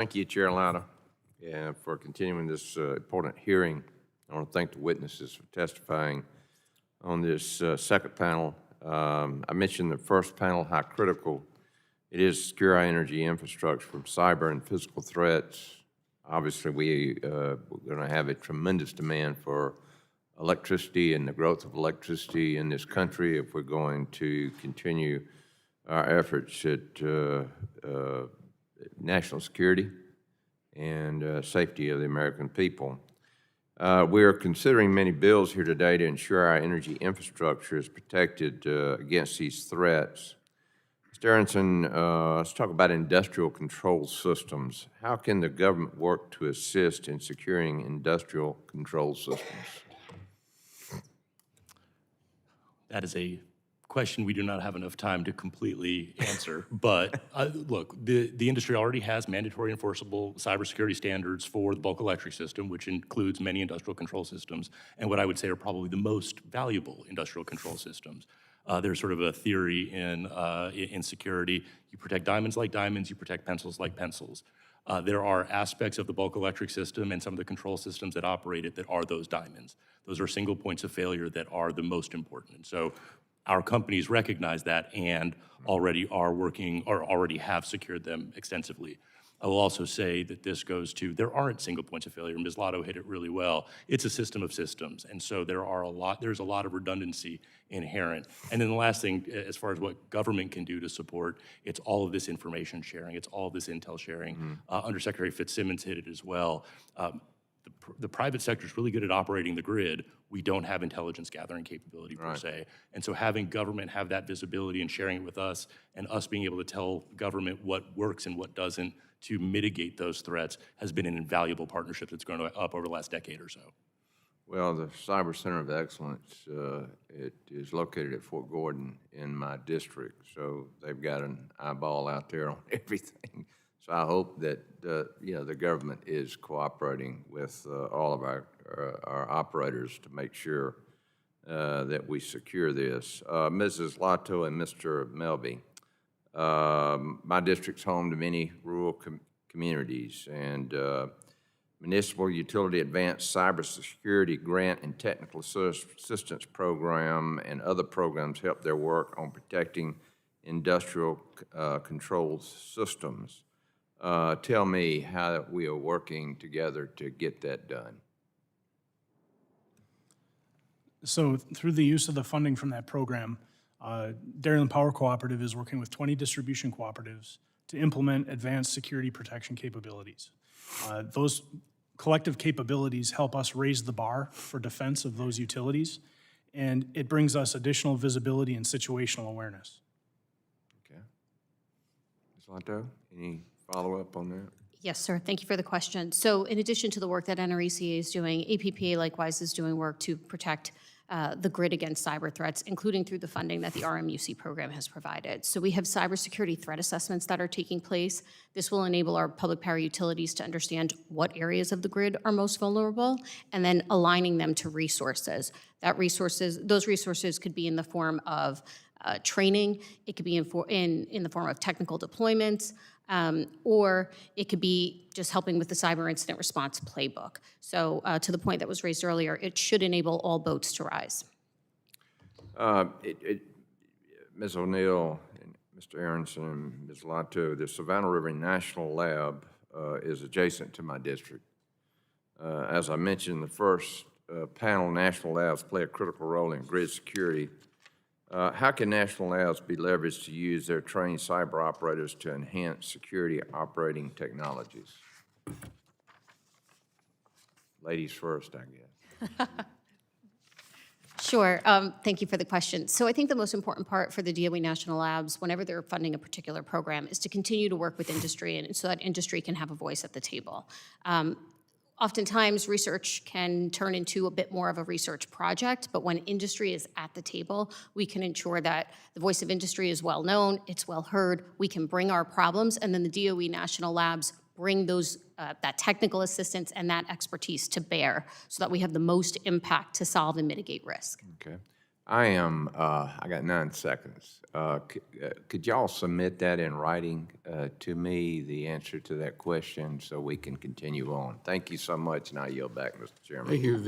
Thank you, Chair Latta, for continuing this important hearing. I want to thank the witnesses for testifying on this second panel. I mentioned the first panel, how critical it is to secure our energy infrastructure from cyber and physical threats. Obviously, we're going to have a tremendous demand for electricity and the growth of electricity in this country if we're going to continue our efforts at national security and safety of the American people. We are considering many bills here today to ensure our energy infrastructure is protected against these threats. Mr. Aronson, let's talk about industrial control systems. How can the government work to assist in securing industrial control systems? That is a question we do not have enough time to completely answer. But look, the industry already has mandatory enforceable cybersecurity standards for the bulk electric system, which includes many industrial control systems, and what I would say are probably the most valuable industrial control systems. There's sort of a theory in security: you protect diamonds like diamonds, you protect pencils like pencils. There are aspects of the bulk electric system and some of the control systems that operate it that are those diamonds. Those are single points of failure that are the most important. And so our companies recognize that and already are working or already have secured them extensively. I will also say that this goes to, there aren't single points of failure. Ms. Lotto hit it really well. It's a system of systems. And so there's a lot of redundancy inherent. And then the last thing, as far as what government can do to support, it's all of this information sharing. It's all of this intel sharing. Undersecretary Fitzsimmons hit it as well. The private sector is really good at operating the grid. We don't have intelligence gathering capability per se. And so having government have that visibility and sharing it with us, and us being able to tell government what works and what doesn't to mitigate those threats, has been an invaluable partnership that's grown up over the last decade or so. Well, the Cyber Center of Excellence, it is located at Fort Gordon in my district, so they've got an eyeball out there on everything. So I hope that the government is cooperating with all of our operators to make sure that we secure this. Mrs. Lotto and Mr. Melby, my district's home to many rural communities, and Municipal Utility Advanced Cybersecurity Grant and Technical Assistance Program and other programs help their work on protecting industrial control systems. Tell me how we are working together to get that done. So through the use of the funding from that program, Dairyland Power Cooperative is working with 20 distribution cooperatives to implement advanced security protection capabilities. Those collective capabilities help us raise the bar for defense of those utilities, and it brings us additional visibility and situational awareness. Okay. Ms. Lotto, any follow-up on that? Yes, sir. Thank you for the question. So in addition to the work that NRECA is doing, APPA likewise is doing work to protect the grid against cyber threats, including through the funding that the RMUC program has provided. So we have cybersecurity threat assessments that are taking place. This will enable our public power utilities to understand what areas of the grid are most vulnerable, and then aligning them to resources. Those resources could be in the form of training, it could be in the form of technical deployments, or it could be just helping with the cyber incident response playbook. So to the point that was raised earlier, it should enable all boats to rise. Ms. O'Neill, and Mr. Aronson, and Ms. Lotto, the Savannah River National Lab is adjacent to my district. As I mentioned in the first panel, national labs play a critical role in grid security. How can national labs be leveraged to use their trained cyber operators to enhance security operating technologies? Ladies first, I guess. Sure. Thank you for the question. So I think the most important part for the DOE National Labs, whenever they're funding a particular program, is to continue to work with industry, and so that industry can have a voice at the table. Oftentimes, research can turn into a bit more of a research project, but when industry is at the table, we can ensure that the voice of industry is well known, it's well heard, we can bring our problems, and then the DOE National Labs bring those that technical assistance and that expertise to bear so that we have the most impact to solve and mitigate risk. Okay. I am, I got 9 seconds. Could y'all submit that in writing to me, the answer to that question, so we can continue on? Thank you so much, and I yield back, Mr. Chairman. Thank you.